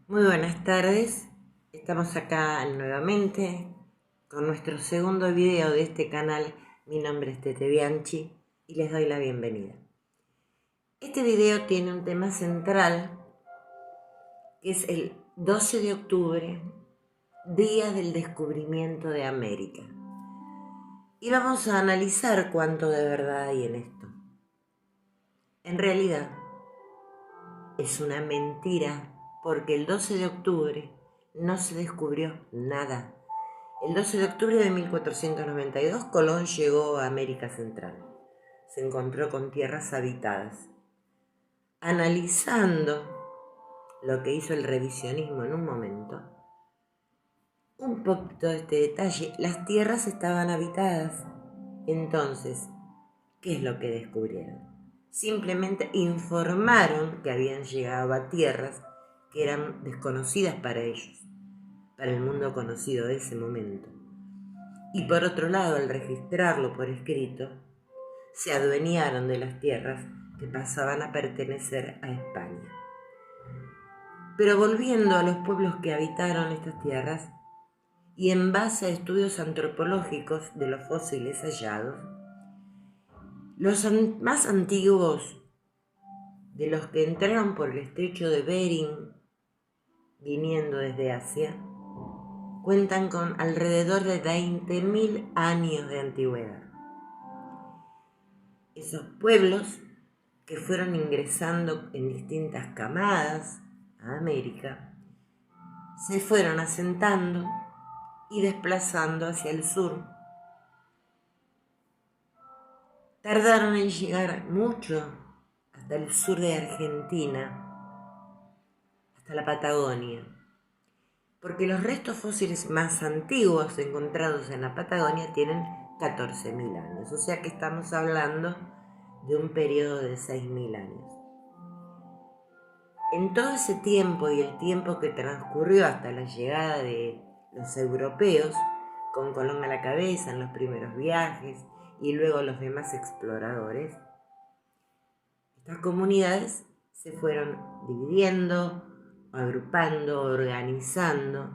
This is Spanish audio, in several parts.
Muy buenas tardes, estamos acá nuevamente con nuestro segundo video de este canal. Mi nombre es Tete Bianchi y les doy la bienvenida. Este video tiene un tema central que es el 12 de octubre, Día del Descubrimiento de América. Y vamos a analizar cuánto de verdad hay en esto. En realidad es una mentira porque el 12 de octubre no se descubrió nada. El 12 de octubre de 1492 Colón llegó a América Central. Se encontró con tierras habitadas. Analizando lo que hizo el revisionismo en un momento, un poquito de este detalle, las tierras estaban habitadas. Entonces, ¿qué es lo que descubrieron? Simplemente informaron que habían llegado a tierras que eran desconocidas para ellos, para el mundo conocido de ese momento. Y por otro lado, al registrarlo por escrito, se adueñaron de las tierras que pasaban a pertenecer a España. Pero volviendo a los pueblos que habitaron estas tierras, y en base a estudios antropológicos de los fósiles hallados, los más antiguos de los que entraron por el estrecho de Bering, viniendo desde Asia, cuentan con alrededor de 20.000 años de antigüedad. Esos pueblos que fueron ingresando en distintas camadas a América, se fueron asentando y desplazando hacia el sur. Tardaron en llegar mucho hasta el sur de Argentina, hasta la Patagonia, porque los restos fósiles más antiguos encontrados en la Patagonia tienen 14.000 años, o sea que estamos hablando de un periodo de 6.000 años. En todo ese tiempo y el tiempo que transcurrió hasta la llegada de los europeos, con Colón a la cabeza en los primeros viajes y luego los demás exploradores, estas comunidades se fueron dividiendo, agrupando, organizando,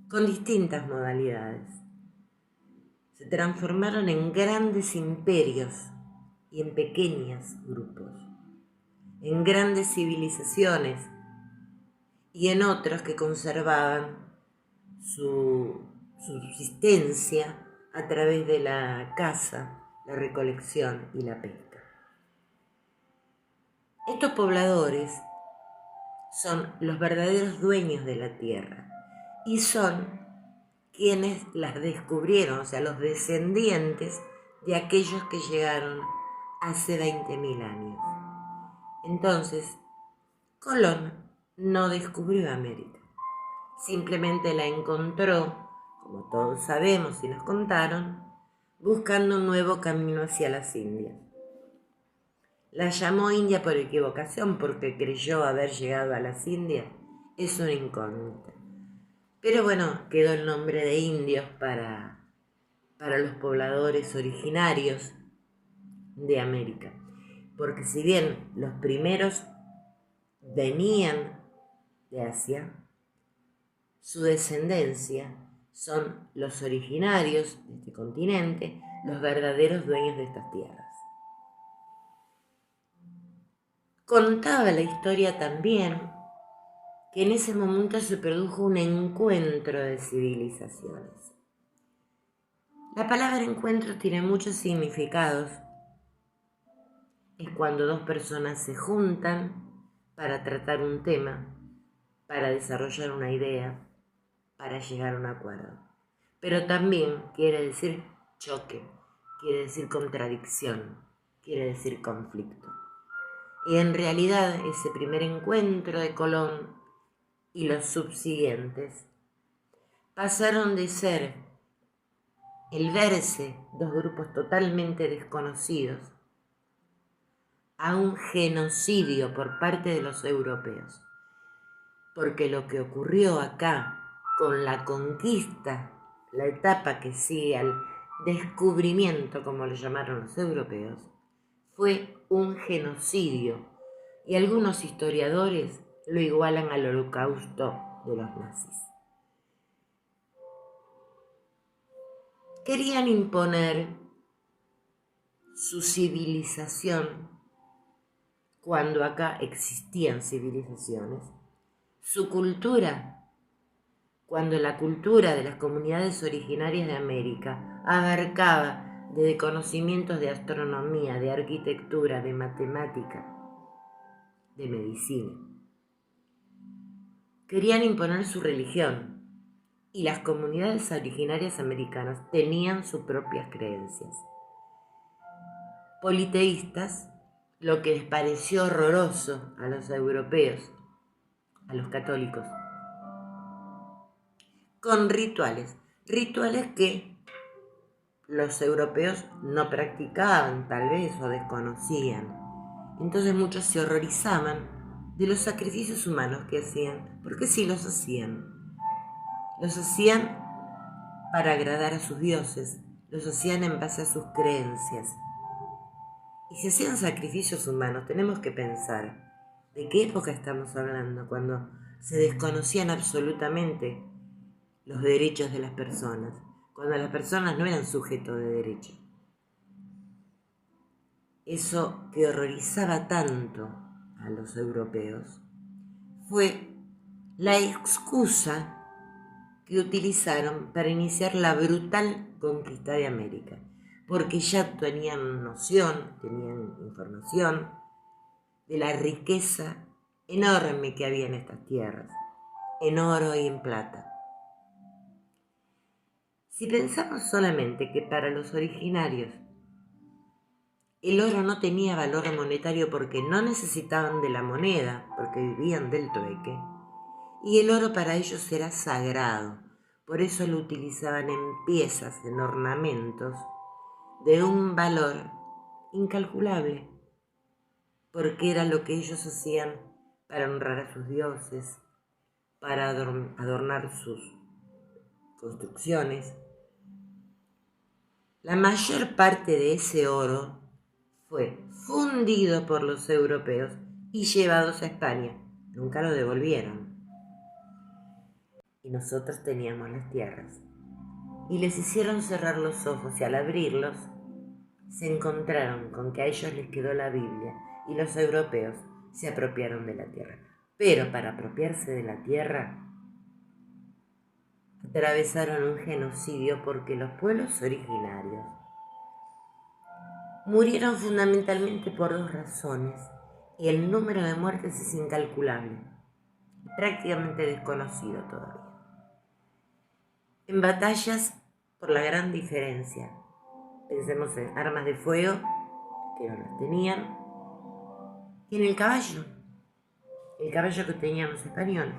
con distintas modalidades. Se transformaron en grandes imperios y en pequeños grupos, en grandes civilizaciones y en otros que conservaban su subsistencia a través de la caza, la recolección y la pesca. Estos pobladores son los verdaderos dueños de la tierra y son quienes las descubrieron, o sea, los descendientes de aquellos que llegaron hace 20.000 años. Entonces, Colón no descubrió América, simplemente la encontró, como todos sabemos y nos contaron, buscando un nuevo camino hacia las Indias. La llamó India por equivocación porque creyó haber llegado a las Indias, es una incógnita. Pero bueno, quedó el nombre de indios para los pobladores originarios de América. Porque si bien los primeros venían de Asia, su descendencia son los originarios de este continente, los verdaderos dueños de estas tierras. Contaba la historia también que en ese momento se produjo un encuentro de civilizaciones. La palabra encuentro tiene muchos significados. Es cuando dos personas se juntan para tratar un tema, para desarrollar una idea, para llegar a un acuerdo. Pero también quiere decir choque, quiere decir contradicción, quiere decir conflicto. Y en realidad ese primer encuentro de Colón y los subsiguientes pasaron de ser el verse dos grupos totalmente desconocidos a un genocidio por parte de los europeos. Porque lo que ocurrió acá con la conquista, la etapa que sigue al descubrimiento, como lo llamaron los europeos, fue un genocidio. Y algunos historiadores lo igualan al holocausto de los nazis. Querían imponer su civilización cuando acá existían civilizaciones, su cultura cuando la cultura de las comunidades originarias de América abarcaba desde conocimientos de astronomía, de arquitectura, de matemática, de medicina. Querían imponer su religión y las comunidades originarias americanas tenían sus propias creencias. Politeístas, lo que les pareció horroroso a los europeos, a los católicos, con rituales que los europeos no practicaban tal vez o desconocían. Entonces muchos se horrorizaban de los sacrificios humanos que hacían, porque sí los hacían para agradar a sus dioses, los hacían en base a sus creencias. Y si hacían sacrificios humanos, tenemos que pensar de qué época estamos hablando, cuando se desconocían absolutamente los derechos de las personas, cuando las personas no eran sujetos de derecho. Eso que horrorizaba tanto a los europeos fue la excusa que utilizaron para iniciar la brutal conquista de América, porque ya tenían noción, tenían información de la riqueza enorme que había en estas tierras, en oro y en plata. Si pensamos solamente que para los originarios el oro no tenía valor monetario porque no necesitaban de la moneda, porque vivían del trueque, y el oro para ellos era sagrado, por eso lo utilizaban en piezas, en ornamentos, de un valor incalculable, porque era lo que ellos hacían para honrar a sus dioses, para adornar sus construcciones. La mayor parte de ese oro fue fundido por los europeos y llevados a España. Nunca lo devolvieron. Y nosotros teníamos las tierras. Y les hicieron cerrar los ojos y al abrirlos se encontraron con que a ellos les quedó la Biblia y los europeos se apropiaron de la tierra. Pero para apropiarse de la tierra atravesaron un genocidio porque los pueblos originarios murieron fundamentalmente por dos razones y el número de muertes es incalculable, prácticamente desconocido todavía. En batallas por la gran diferencia, pensemos en armas de fuego, que no las tenían, y en el caballo que tenían los españoles.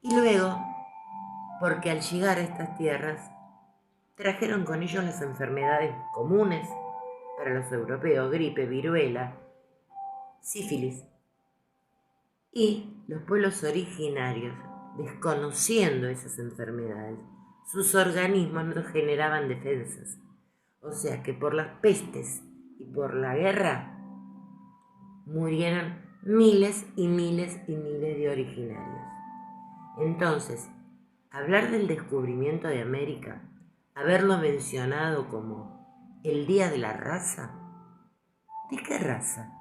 Y luego, porque al llegar a estas tierras, trajeron con ellos las enfermedades comunes para los europeos, gripe, viruela, sífilis. Y los pueblos originarios, desconociendo esas enfermedades, sus organismos no generaban defensas. O sea que por las pestes y por la guerra murieron miles y miles y miles de originarios. Entonces, hablar del descubrimiento de América, haberlo mencionado como el Día de la Raza, ¿de qué raza?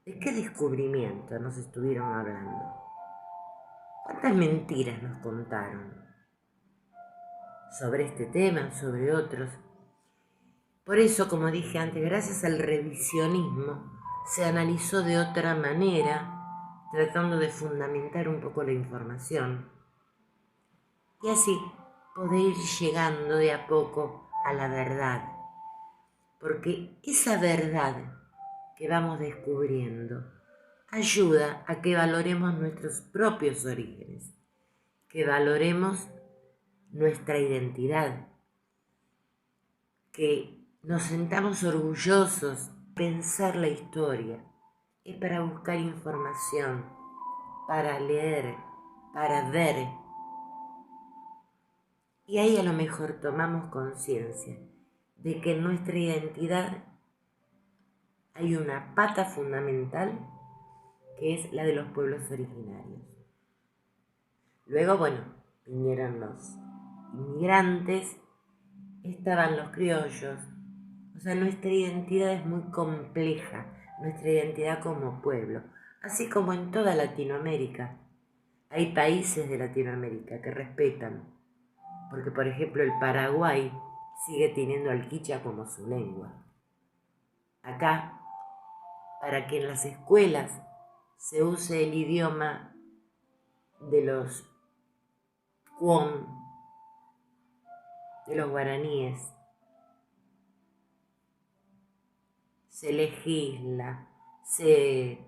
¿De qué descubrimiento nos estuvieron hablando? ¿Cuántas mentiras nos contaron sobre este tema, sobre otros? Por eso, como dije antes, gracias al revisionismo, se analizó de otra manera, tratando de fundamentar un poco la información. Y así poder ir llegando de a poco a la verdad. Porque esa verdad que vamos descubriendo ayuda a que valoremos nuestros propios orígenes, que valoremos nuestra identidad, que nos sentamos orgullosos de pensar la historia. Es para buscar información, para leer, para ver. Y ahí a lo mejor tomamos conciencia de que en nuestra identidad hay una pata fundamental que es la de los pueblos originarios. Luego, bueno, vinieron los inmigrantes, estaban los criollos. O sea, nuestra identidad es muy compleja, nuestra identidad como pueblo, así como en toda Latinoamérica. Hay países de Latinoamérica que respetan, porque por ejemplo el Paraguay sigue teniendo al quichua como su lengua. Acá, para que en las escuelas se use el idioma de los Cuom, de los guaraníes, se legisla, se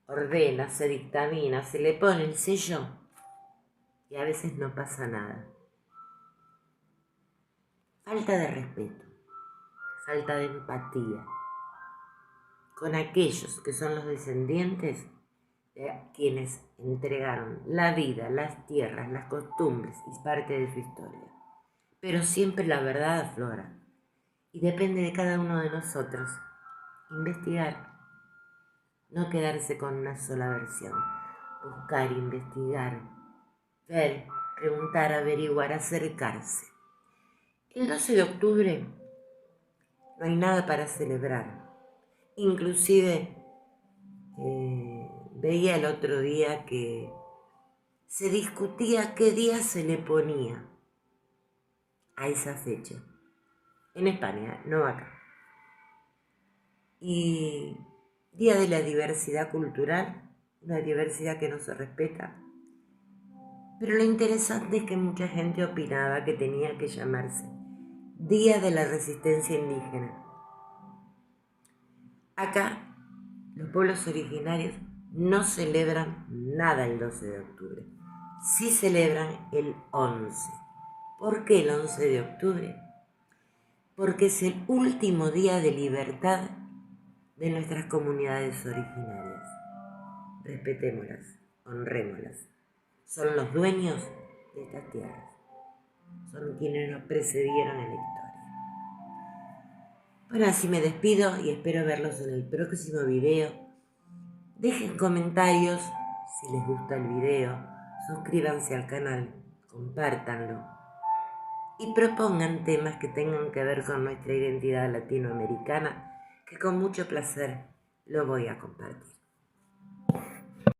ordena, se dictamina, se le pone el sello y a veces no pasa nada. Falta de respeto, falta de empatía con aquellos que son los descendientes de quienes entregaron la vida, las tierras, las costumbres y parte de su historia. Pero siempre la verdad aflora y depende de cada uno de nosotros investigar, no quedarse con una sola versión, buscar, investigar, ver, preguntar, averiguar, acercarse. El 12 de octubre no hay nada para celebrar. Inclusive veía el otro día que se discutía qué día se le ponía a esa fecha. En España, no acá. Y Día de la Diversidad Cultural, una diversidad que no se respeta. Pero lo interesante es que mucha gente opinaba que tenía que llamarse Día de la Resistencia Indígena. Acá, los pueblos originarios no celebran nada el 12 de octubre. Sí celebran el 11. ¿Por qué el 11 de octubre? Porque es el último día de libertad de nuestras comunidades originarias. Respetémoslas, honrémoslas. Son los dueños de estas tierras. Son quienes nos precedieron en la historia. Bueno, así me despido y espero verlos en el próximo video. Dejen comentarios si les gusta el video, suscríbanse al canal, compártanlo y propongan temas que tengan que ver con nuestra identidad latinoamericana, que con mucho placer lo voy a compartir.